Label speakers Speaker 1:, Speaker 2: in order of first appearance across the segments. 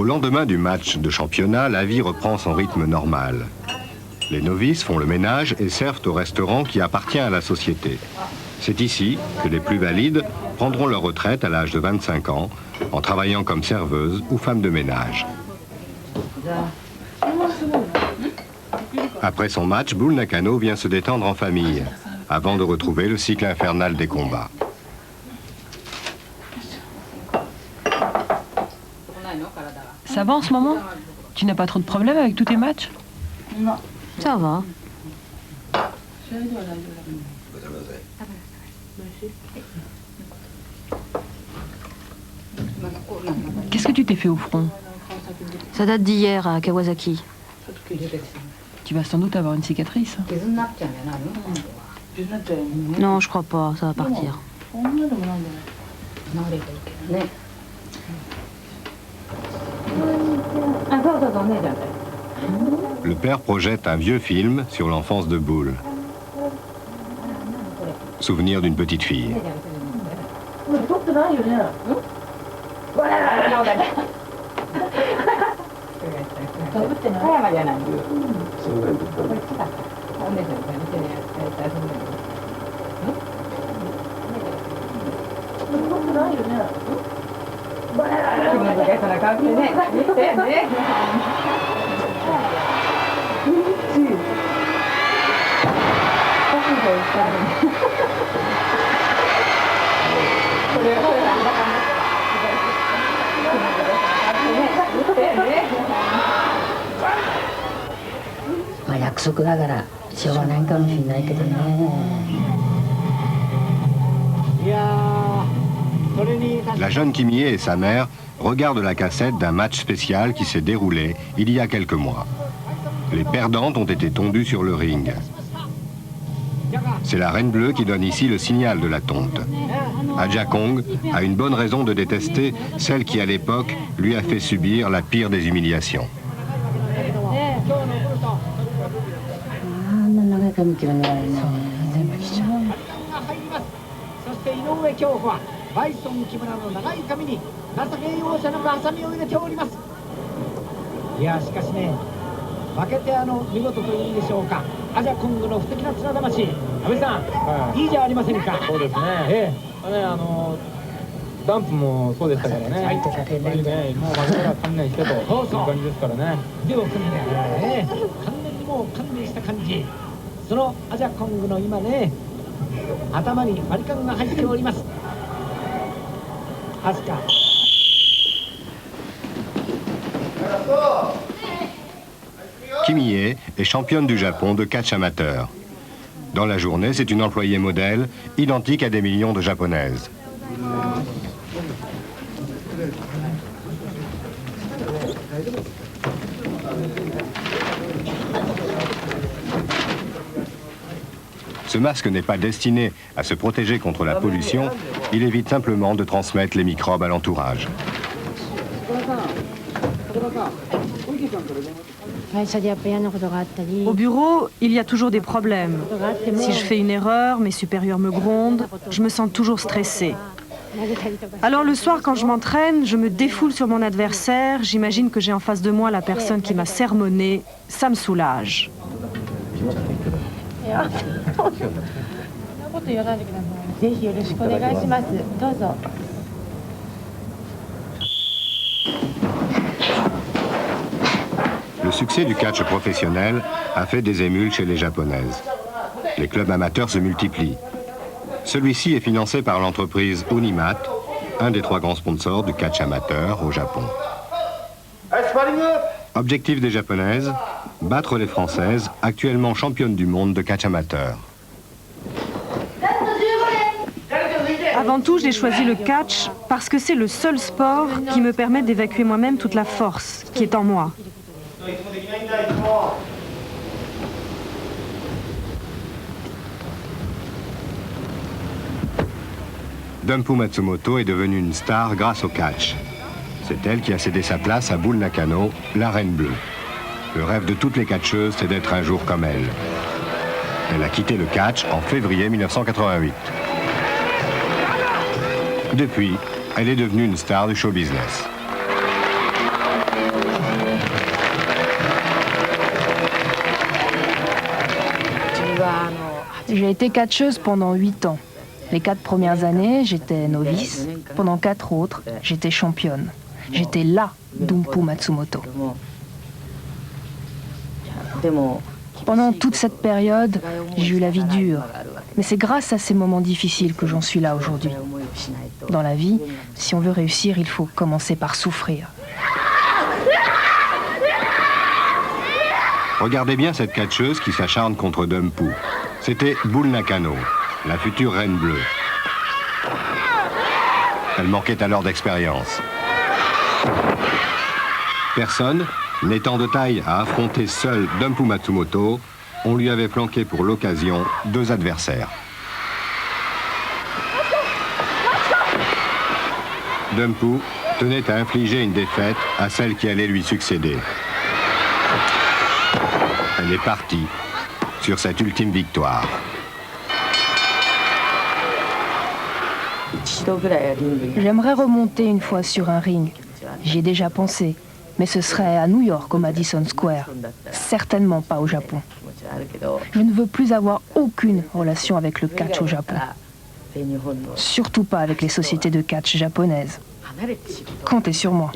Speaker 1: lendemain du match de championnat, la vie reprend son rythme normal. Les novices font le ménage et servent au restaurant qui appartient à la société. C'est ici que les plus valides prendront leur retraite à l'âge de 25 ans en travaillant comme serveuse ou femme de ménage. Après son match, Bull Nakano vient se détendre en famille avant de retrouver le cycle infernal des combats.
Speaker 2: Ça va en ce moment? Tu n'as pas trop de problèmes avec tous tes matchs?
Speaker 3: Non.
Speaker 4: Ça va.
Speaker 2: Qu'est-ce que tu t'es fait au front?
Speaker 4: Ça date d'hier à Kawasaki.
Speaker 2: Tu vas sans doute avoir une cicatrice.
Speaker 4: Non, je crois pas, ça va partir.
Speaker 1: Le père projette un vieux film sur l'enfance de Bull. Souvenir d'une petite fille. La jeune Kimie et sa mère regardent la cassette d'un match spécial qui s'est déroulé il y a quelques mois. Les perdantes ont été tondues sur le ring. C'est la Reine Bleue qui donne ici le signal de la tonte. Aja Kong a une bonne raison de détester celle qui, à l'époque, lui a fait subir la pire des humiliations. Kimie est championne du Japon de catch amateur. Dans la journée, c'est une employée modèle, identique à des millions de japonaises. Ce masque n'est pas destiné à se protéger contre la pollution, il évite simplement de transmettre les microbes à l'entourage.
Speaker 5: Au bureau, il y a toujours des problèmes. Si je fais une erreur, mes supérieurs me grondent, je me sens toujours stressée. Alors le soir, quand je m'entraîne, je me défoule sur mon adversaire, j'imagine que j'ai en face de moi la personne qui m'a sermonné, ça me soulage.
Speaker 1: Le succès du catch professionnel a fait des émules chez les Japonaises. Les clubs amateurs se multiplient. Celui-ci est financé par l'entreprise Unimat, un des 3 grands sponsors du catch amateur au Japon. Objectif des Japonaises, battre les Françaises, actuellement championnes du monde de catch amateur.
Speaker 5: Avant tout, j'ai choisi le catch parce que c'est le seul sport qui me permet d'évacuer moi-même toute la force qui est en moi.
Speaker 1: Dumpu Matsumoto est devenue une star grâce au catch. C'est elle qui a cédé sa place à Bull Nakano, la Reine Bleue. Le rêve de toutes les catcheuses, c'est d'être un jour comme elle. Elle a quitté le catch en février 1988. Depuis, elle est devenue une star du show business.
Speaker 2: J'ai été catcheuse pendant 8 ans. Les 4 premières années, j'étais novice. Pendant 4 autres, j'étais championne. J'étais la Dumpu Matsumoto. Pendant toute cette période, j'ai eu la vie dure. Mais c'est grâce à ces moments difficiles que j'en suis là aujourd'hui. Dans la vie, si on veut réussir, il faut commencer par souffrir.
Speaker 1: Regardez bien cette catcheuse qui s'acharne contre Dumpu. C'était Bull Nakano, la future reine bleue. Elle manquait alors d'expérience. Personne, n'étant de taille à affronter seul Dumpu Matsumoto, on lui avait flanqué pour l'occasion 2 adversaires. Dumpu tenait à infliger une défaite à celle qui allait lui succéder. Elle est partie sur cette ultime victoire.
Speaker 2: J'aimerais remonter une fois sur un ring. J'y ai déjà pensé. Mais ce serait à New York, au Madison Square. Certainement pas au Japon. Je ne veux plus avoir aucune relation avec le catch au Japon. Surtout pas avec les sociétés de catch japonaises. Comptez sur moi.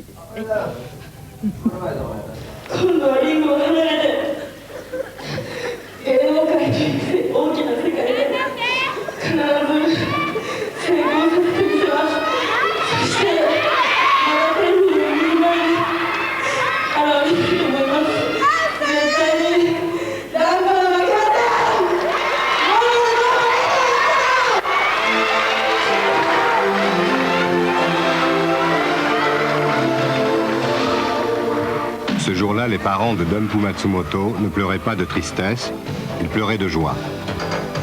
Speaker 1: Ce jour-là, les parents de Dumpu Matsumoto ne pleuraient pas de tristesse, ils pleuraient de joie.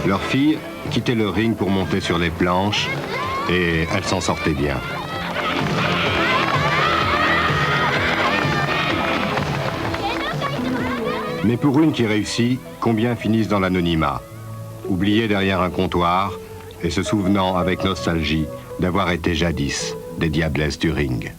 Speaker 1: Leur fille quittait le ring pour monter sur les planches et elle s'en sortait bien. Mais pour une qui réussit, combien finissent dans l'anonymat, oubliés derrière un comptoir et se souvenant avec nostalgie d'avoir été jadis des diablesses du ring.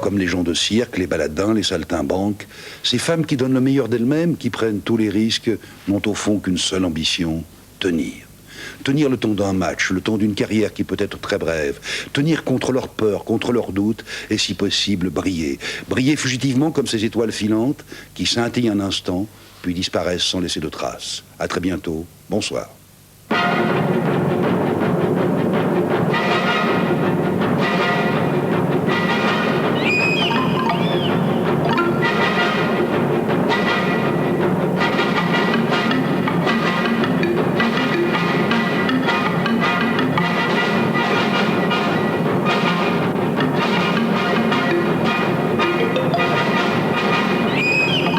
Speaker 3: Comme les gens de cirque, les baladins, les saltimbanques, ces femmes qui donnent le meilleur d'elles-mêmes, qui prennent tous les risques, n'ont au fond qu'une seule ambition, tenir. Tenir le temps d'un match, le temps d'une carrière qui peut être très brève. Tenir contre leurs peurs, contre leurs doutes, et si possible, briller. Briller fugitivement comme ces étoiles filantes qui scintillent un instant, puis disparaissent sans laisser de traces. À très bientôt. Bonsoir.